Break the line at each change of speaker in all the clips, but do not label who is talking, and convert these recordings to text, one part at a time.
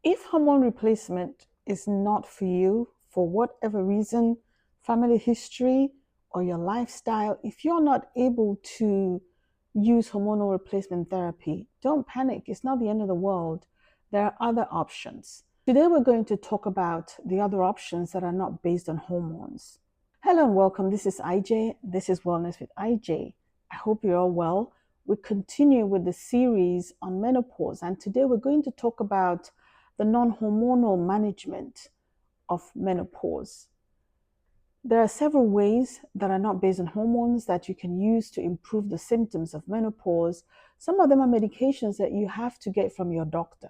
If hormone replacement is not for you, for whatever reason, family history, or your lifestyle, if you're not able to use hormonal replacement therapy, don't panic. It's not the end of the world. There are other options. Today, we're going to talk about the other options that are not based on hormones. Hello and welcome. This is IJ. This is Wellness with IJ. I hope you're all well. We continue with the series on menopause, and today we're going to talk about the non-hormonal management of menopause. There are several ways that are not based on hormones that you can use to improve the symptoms of menopause. Some of them are medications that you have to get from your doctor,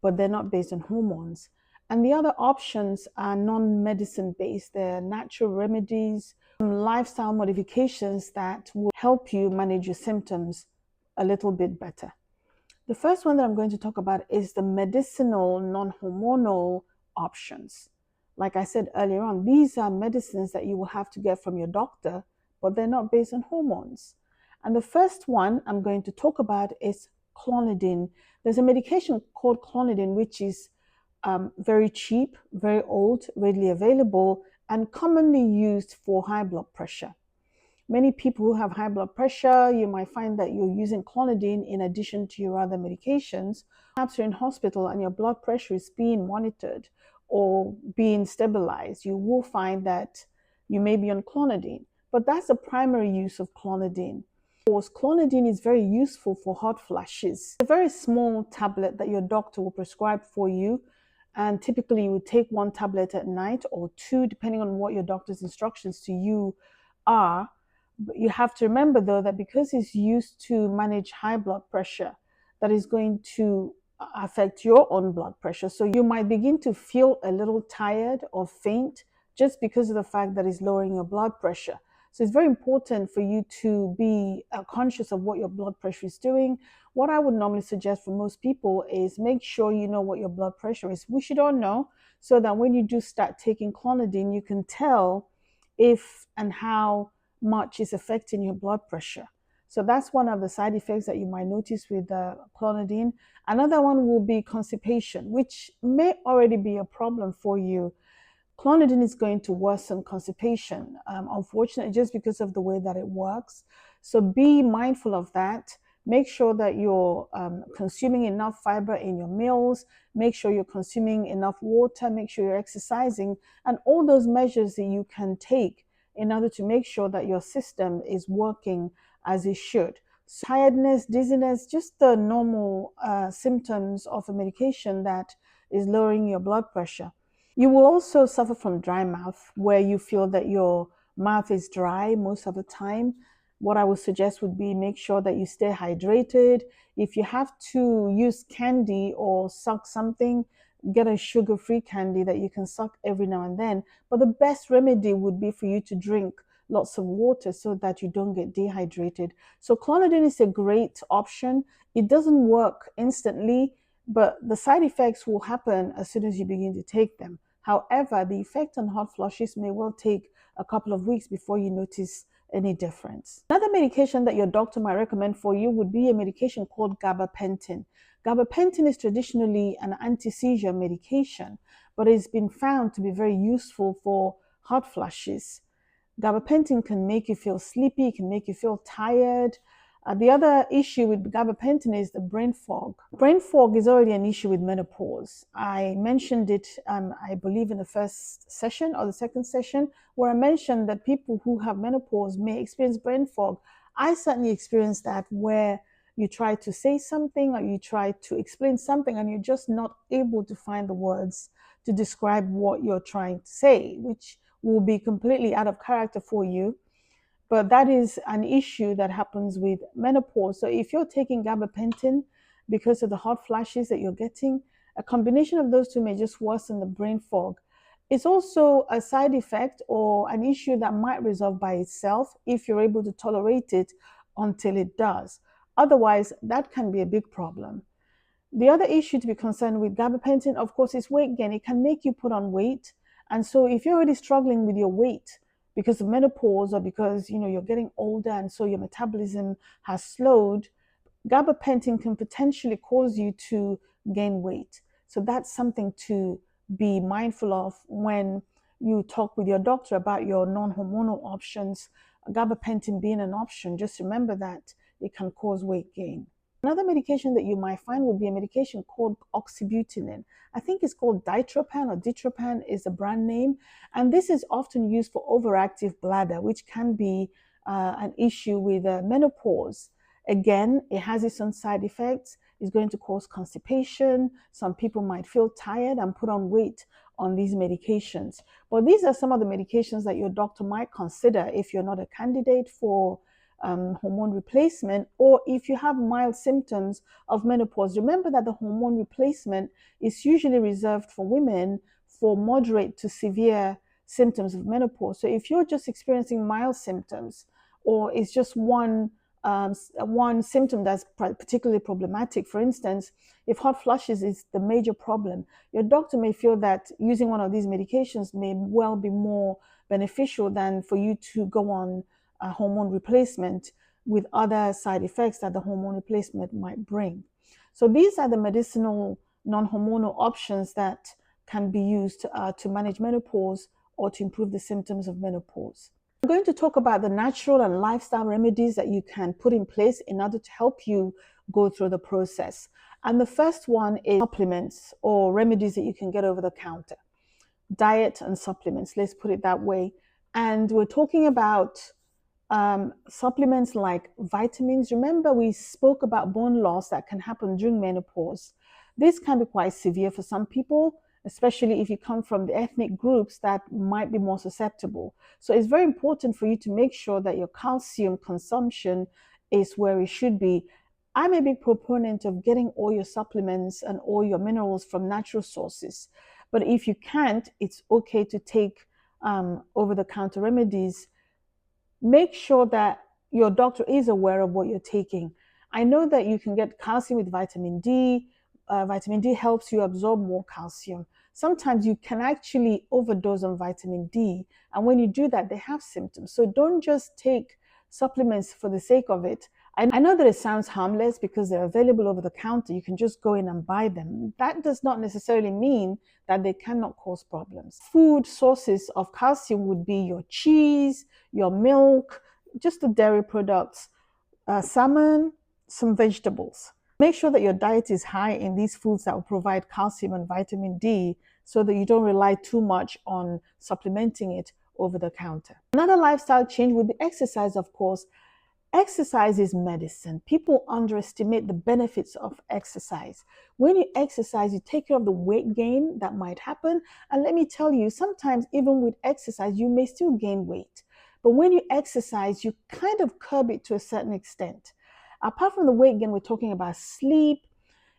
but they're not based on hormones. And the other options are non-medicine based. They're natural remedies, lifestyle modifications that will help you manage your symptoms a little bit better. The first one that I'm going to talk about is the medicinal non-hormonal options. Like I said earlier on, these are medicines that you will have to get from your doctor, but they're not based on hormones. And the first one I'm going to talk about is clonidine. There's a medication called clonidine, which is very cheap, very old, readily available, and commonly used for high blood pressure. Many people who have high blood pressure, you might find that you're using clonidine in addition to your other medications. Perhaps you're in hospital and your blood pressure is being monitored or being stabilized. You will find that you may be on clonidine, but that's the primary use of clonidine. Of course, clonidine is very useful for hot flashes. It's a very small tablet that your doctor will prescribe for you, and typically you would take one tablet at night or two, depending on what your doctor's instructions to you are. But you have to remember, though, that because it's used to manage high blood pressure, that is going to affect your own blood pressure. So you might begin to feel a little tired or faint just because of the fact that it's lowering your blood pressure. So it's very important for you to be conscious of what your blood pressure is doing. What I would normally suggest for most people is make sure you know what your blood pressure is. We should all know, so that when you do start taking clonidine, you can tell if and how much is affecting your blood pressure. So that's one of the side effects that you might notice with clonidine. Another one will be constipation, which may already be a problem for you. Clonidine is going to worsen constipation, unfortunately, just because of the way that it works. So be mindful of that. Make sure that you're consuming enough fiber in your meals. Make sure you're consuming enough water. Make sure you're exercising, and all those measures that you can take in order to make sure that your system is working as it should. So tiredness, dizziness, just the normal symptoms of a medication that is lowering your blood pressure. You will also suffer from dry mouth, where you feel that your mouth is dry most of the time. What I would suggest would be make sure that you stay hydrated. If you have to use candy or suck something, get a sugar-free candy that you can suck every now and then. But the best remedy would be for you to drink lots of water so that you don't get dehydrated. So clonidine is a great option. It doesn't work instantly, but the side effects will happen as soon as you begin to take them. However, the effect on hot flushes may well take a couple of weeks before you notice any difference. Another medication that your doctor might recommend for you would be a medication called gabapentin. Gabapentin is traditionally an anti-seizure medication, but it's been found to be very useful for hot flushes. Gabapentin can make you feel sleepy, can make you feel tired. The other issue with gabapentin is the brain fog. Brain fog is already an issue with menopause. I mentioned it, I believe, in the first session or the second session, where I mentioned that people who have menopause may experience brain fog. I certainly experienced that, where you try to say something or you try to explain something and you're just not able to find the words to describe what you're trying to say, which will be completely out of character for you. But that is an issue that happens with menopause. So if you're taking gabapentin because of the hot flashes that you're getting, a combination of those two may just worsen the brain fog. It's also a side effect or an issue that might resolve by itself if you're able to tolerate it until it does. Otherwise, that can be a big problem. The other issue to be concerned with gabapentin, of course, is weight gain. It can make you put on weight. And so if you're already struggling with your weight because of menopause or because you're getting older and so your metabolism has slowed, gabapentin can potentially cause you to gain weight. So that's something to be mindful of when you talk with your doctor about your non-hormonal options. Gabapentin being an option, just remember that it can cause weight gain. Another medication that you might find would be a medication called oxybutynin. I think it's called ditropan, or ditropan is the brand name. And this is often used for overactive bladder, which can be an issue with menopause. Again, it has its own side effects. It's going to cause constipation. Some people might feel tired and put on weight on these medications. But these are some of the medications that your doctor might consider if you're not a candidate for hormone replacement, or if you have mild symptoms of menopause. Remember that the hormone replacement is usually reserved for women for moderate to severe symptoms of menopause. So if you're just experiencing mild symptoms, or it's just one symptom that's particularly problematic, for instance, if hot flushes is the major problem, your doctor may feel that using one of these medications may well be more beneficial than for you to go on a hormone replacement with other side effects that the hormone replacement might bring. So these are the medicinal non-hormonal options that can be used to manage menopause or to improve the symptoms of menopause. I'm going to talk about the natural and lifestyle remedies that you can put in place in order to help you go through the process. And the first one is supplements or remedies that you can get over the counter. Diet and supplements, let's put it that way. And we're talking about supplements like vitamins. Remember, we spoke about bone loss that can happen during menopause. This can be quite severe for some people, especially if you come from the ethnic groups that might be more susceptible. So it's very important for you to make sure that your calcium consumption is where it should be. I'm a big proponent of getting all your supplements and all your minerals from natural sources. But if you can't, it's okay to take over-the-counter remedies. Make sure that your doctor is aware of what you're taking. I know that you can get calcium with vitamin D. Vitamin D helps you absorb more calcium. Sometimes you can actually overdose on vitamin D. And when you do that, they have symptoms. So don't just take supplements for the sake of it. I know that it sounds harmless because they're available over the counter. You can just go in and buy them. That does not necessarily mean that they cannot cause problems. Food sources of calcium would be your cheese, your milk, just the dairy products, salmon, some vegetables. Make sure that your diet is high in these foods that will provide calcium and vitamin D so that you don't rely too much on supplementing it over the counter. Another lifestyle change would be exercise, of course. Exercise is medicine. People underestimate the benefits of exercise. When you exercise, you take care of the weight gain that might happen. And let me tell you, sometimes even with exercise, you may still gain weight. But when you exercise, you kind of curb it to a certain extent. Apart from the weight gain, we're talking about sleep.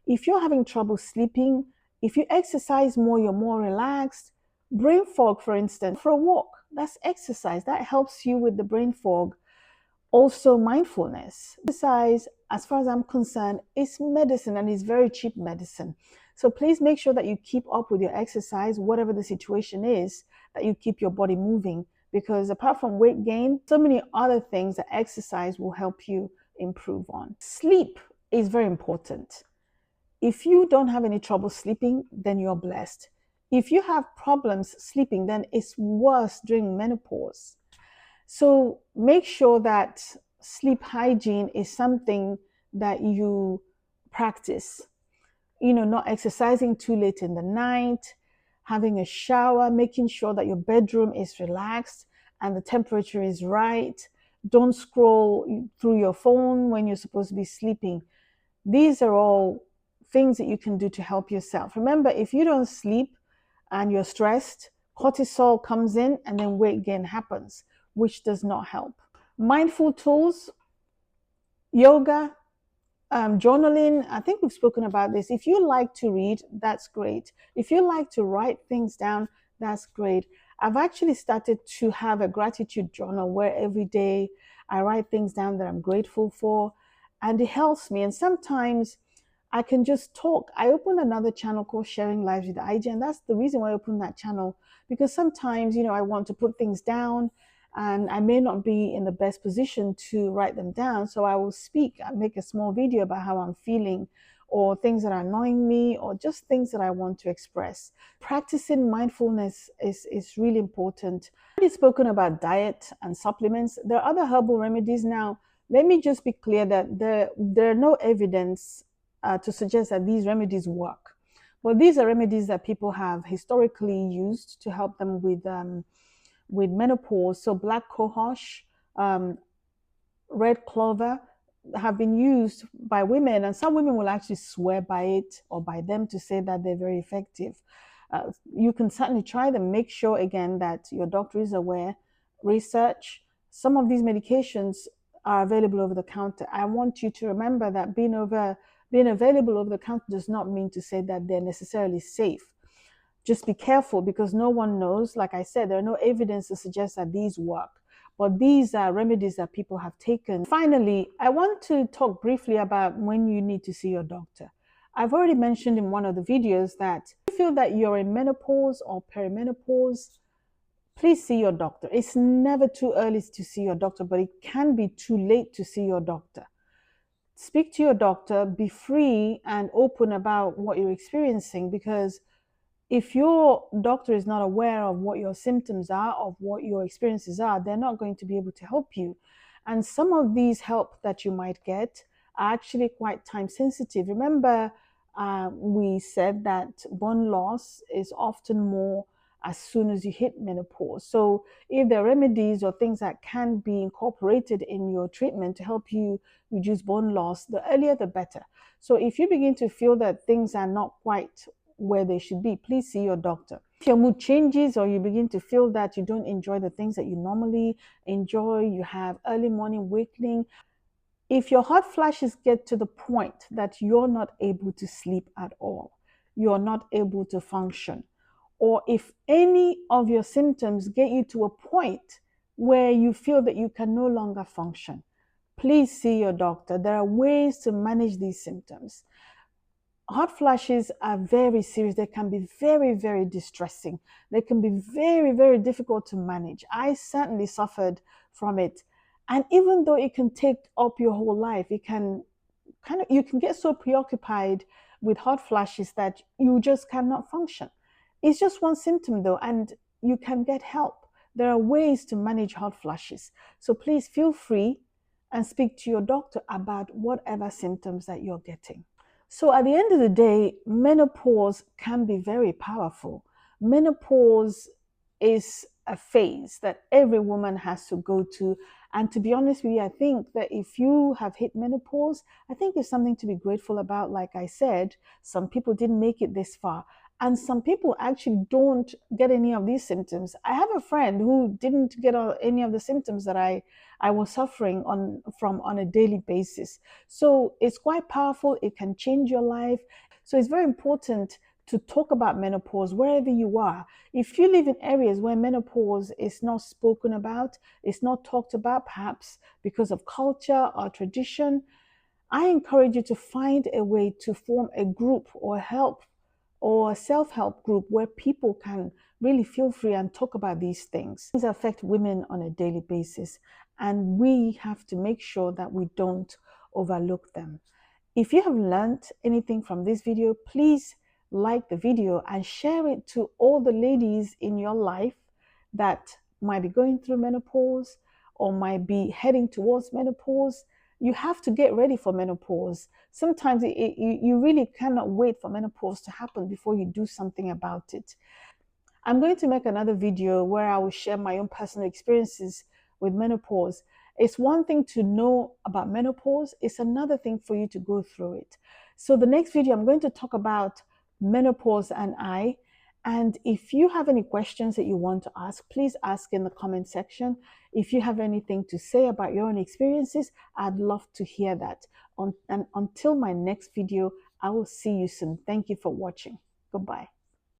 If you're having trouble sleeping, if you exercise more, you're more relaxed. Brain fog, for instance, for a walk, that's exercise. That helps you with the brain fog. Also, mindfulness. Exercise, as far as I'm concerned, is medicine, and it's very cheap medicine. So please make sure that you keep up with your exercise, whatever the situation is, that you keep your body moving. Because apart from weight gain, so many other things that exercise will help you improve on. Sleep is very important. If you don't have any trouble sleeping, then you're blessed. If you have problems sleeping, then it's worse during menopause. So make sure that sleep hygiene is something that you practice. Not exercising too late in the night, having a shower, making sure that your bedroom is relaxed and the temperature is right. Don't scroll through your phone when you're supposed to be sleeping. These are all things that you can do to help yourself. Remember, if you don't sleep and you're stressed, cortisol comes in and then weight gain happens, which does not help. Mindful tools, yoga, journaling. I think we've spoken about this. If you like to read, that's great. If you like to write things down, that's great. I've actually started to have a gratitude journal where every day I write things down that I'm grateful for, and it helps me. And sometimes I can just talk. I opened another channel called Sharing Lives with IG, and that's the reason why I opened that channel, because sometimes, I want to put things down and I may not be in the best position to write them down. So I will speak and make a small video about how I'm feeling, or things that are annoying me, or just things that I want to express. Practicing mindfulness is really important. I've already spoken about diet and supplements. There are other herbal remedies. Now, let me just be clear that there are no evidence to suggest that these remedies work. But these are remedies that people have historically used to help them with menopause. So black cohosh, um, red clover have been used by women, and some women will actually swear by it or by them to say that they're very effective. You can certainly try them. Make sure again that your doctor is aware. Research. Some of these medications are available over the counter. I want you to remember that being available over the counter does not mean to say that they're necessarily safe. Just be careful, because no one knows. Like I said, there are no evidence to suggest that these work, but these are remedies that people have taken. Finally, I want to talk briefly about when you need to see your doctor. I've already mentioned in one of the videos that if you feel that you're in menopause or perimenopause, please see your doctor. It's never too early to see your doctor, but it can be too late to see your doctor. Speak to your doctor, be free and open about what you're experiencing, because if your doctor is not aware of what your symptoms are, of what your experiences are, they're not going to be able to help you. And some of these help that you might get are actually quite time sensitive. Remember, we said that bone loss is often more as soon as you hit menopause. So if there are remedies or things that can be incorporated in your treatment to help you reduce bone loss, the earlier the better. So if you begin to feel that things are not quite where they should be, please see your doctor. If your mood changes or you begin to feel that you don't enjoy the things that you normally enjoy, you have early morning awakening, if your hot flashes get to the point that you're not able to sleep at all, you're not able to function, or if any of your symptoms get you to a point where you feel that you can no longer function, please see your doctor. There are ways to manage these symptoms. Hot flashes are very serious. They can be very, very distressing. They can be very, very difficult to manage. I certainly suffered from it. And even though it can take up your whole life, it can you can get so preoccupied with hot flashes that you just cannot function. It's just one symptom though, and you can get help. There are ways to manage hot flashes. So please feel free and speak to your doctor about whatever symptoms that you're getting. So at the end of the day, menopause can be very powerful. Menopause is a phase that every woman has to go to. And to be honest with you, I think that if you have hit menopause, I think it's something to be grateful about. Like I said, some people didn't make it this far. And some people actually don't get any of these symptoms. I have a friend who didn't get any of the symptoms that I was suffering from on a daily basis. So it's quite powerful. It can change your life. So it's very important to talk about menopause wherever you are. If you live in areas where menopause is not spoken about, it's not talked about, perhaps because of culture or tradition, I encourage you to find a way to form a group or help or a self-help group where people can really feel free and talk about these things. These affect women on a daily basis, and we have to make sure that we don't overlook them. If you have learned anything from this video, please like the video and share it to all the ladies in your life that might be going through menopause or might be heading towards menopause. You have to get ready for menopause. Sometimes you really cannot wait for menopause to happen before you do something about it. I'm going to make another video where I will share my own personal experiences with menopause. It's one thing to know about menopause, it's another thing for you to go through it. So the next video, I'm going to talk about menopause and I. And if you have any questions that you want to ask, please ask in the comment section. If you have anything to say about your own experiences, I'd love to hear that. And until my next video, I will see you soon. Thank you for watching. Goodbye.